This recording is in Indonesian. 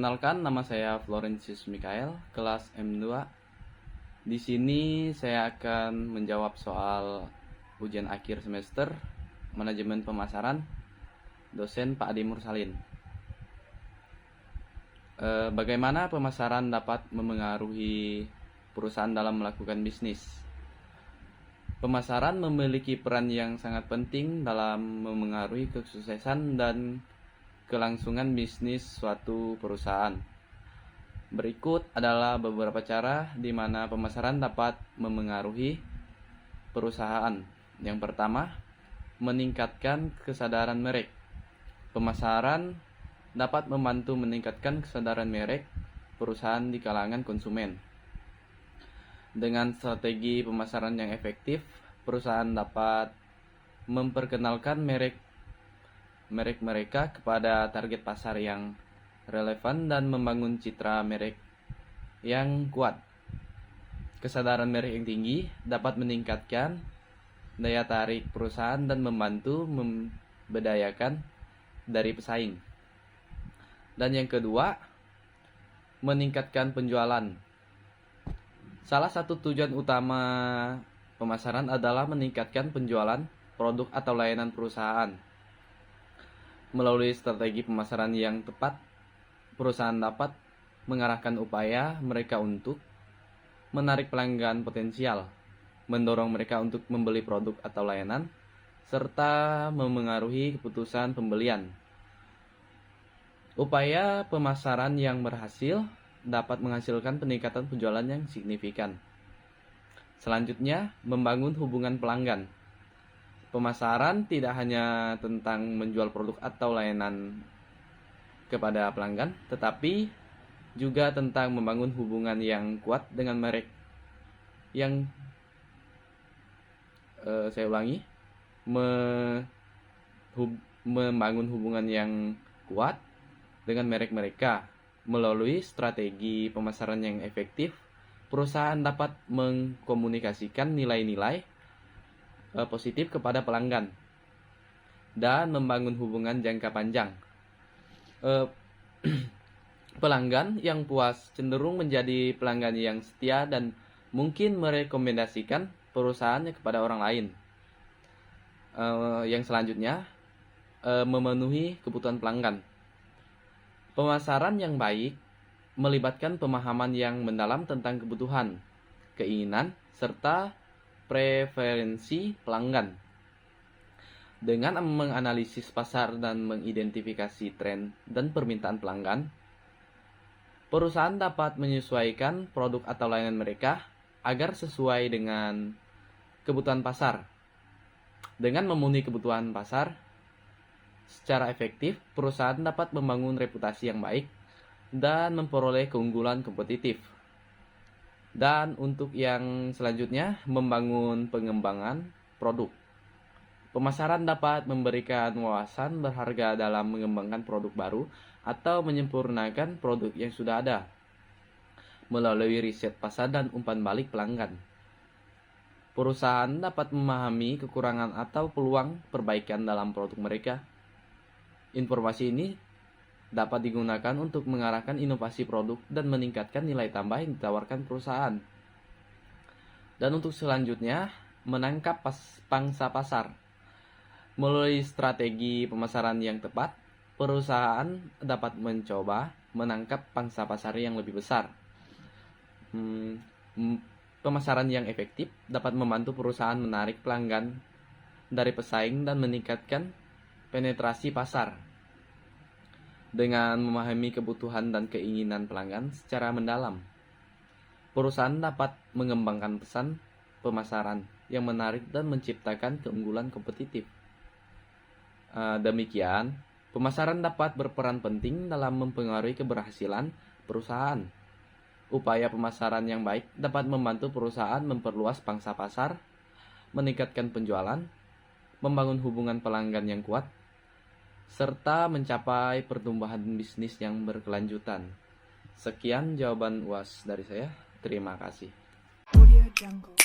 Perkenalkan, nama saya Florentius Mikael, kelas M2. Di sini saya akan menjawab soal ujian akhir semester Manajemen Pemasaran, dosen Pak Adi Mursalin. Bagaimana pemasaran dapat memengaruhi perusahaan dalam melakukan bisnis? Pemasaran memiliki peran yang sangat penting dalam memengaruhi kesuksesan dan kelangsungan bisnis suatu perusahaan. Berikut adalah beberapa cara di mana pemasaran dapat memengaruhi perusahaan. Yang pertama, meningkatkan kesadaran merek. Pemasaran dapat membantu meningkatkan kesadaran merek perusahaan di kalangan konsumen. Dengan strategi pemasaran yang efektif, perusahaan dapat memperkenalkan merek mereka kepada target pasar yang relevan dan membangun citra merek yang kuat. Kesadaran merek yang tinggi dapat meningkatkan daya tarik perusahaan dan membantu membedayakan dari pesaing. Dan yang kedua, meningkatkan penjualan. Salah satu tujuan utama pemasaran adalah meningkatkan penjualan produk atau layanan perusahaan. Melalui strategi pemasaran yang tepat, perusahaan dapat mengarahkan upaya mereka untuk menarik pelanggan potensial, mendorong mereka untuk membeli produk atau layanan, serta memengaruhi keputusan pembelian. Upaya pemasaran yang berhasil dapat menghasilkan peningkatan penjualan yang signifikan. Selanjutnya, membangun hubungan pelanggan. Pemasaran tidak hanya tentang menjual produk atau layanan kepada pelanggan, tetapi juga tentang membangun hubungan yang kuat dengan merek. Membangun hubungan yang kuat dengan merek mereka. Melalui strategi pemasaran yang efektif, perusahaan dapat mengkomunikasikan nilai-nilai positif kepada pelanggan dan membangun hubungan jangka panjang. Pelanggan yang puas cenderung menjadi pelanggan yang setia dan mungkin merekomendasikan perusahaannya kepada orang lain. Yang selanjutnya, memenuhi kebutuhan pelanggan. Pemasaran yang baik melibatkan pemahaman yang mendalam tentang kebutuhan, keinginan, serta preferensi pelanggan. Dengan menganalisis pasar dan mengidentifikasi tren dan permintaan pelanggan, perusahaan dapat menyesuaikan produk atau layanan mereka agar sesuai dengan kebutuhan pasar. Dengan memenuhi kebutuhan pasar secara efektif, perusahaan dapat membangun reputasi yang baik dan memperoleh keunggulan kompetitif. Dan untuk yang selanjutnya, membangun pengembangan produk. Pemasaran dapat memberikan wawasan berharga dalam mengembangkan produk baru atau menyempurnakan produk yang sudah ada melalui riset pasar dan umpan balik pelanggan. Perusahaan dapat memahami kekurangan atau peluang perbaikan dalam produk mereka. Informasi ini dapat digunakan untuk mengarahkan inovasi produk dan meningkatkan nilai tambah yang ditawarkan perusahaan. Dan untuk selanjutnya, menangkap pangsa pasar. Melalui strategi pemasaran yang tepat, perusahaan dapat mencoba menangkap pangsa pasar yang lebih besar. Pemasaran yang efektif dapat membantu perusahaan menarik pelanggan dari pesaing dan meningkatkan penetrasi pasar. Dengan memahami kebutuhan dan keinginan pelanggan secara mendalam, perusahaan dapat mengembangkan pesan pemasaran yang menarik dan menciptakan keunggulan kompetitif. Demikian, pemasaran dapat berperan penting dalam mempengaruhi keberhasilan perusahaan. Upaya pemasaran yang baik dapat membantu perusahaan memperluas pangsa pasar, meningkatkan penjualan, membangun hubungan pelanggan yang kuat, serta mencapai pertumbuhan bisnis yang berkelanjutan. Sekian jawaban UAS dari saya. Terima kasih. Audio Jungle.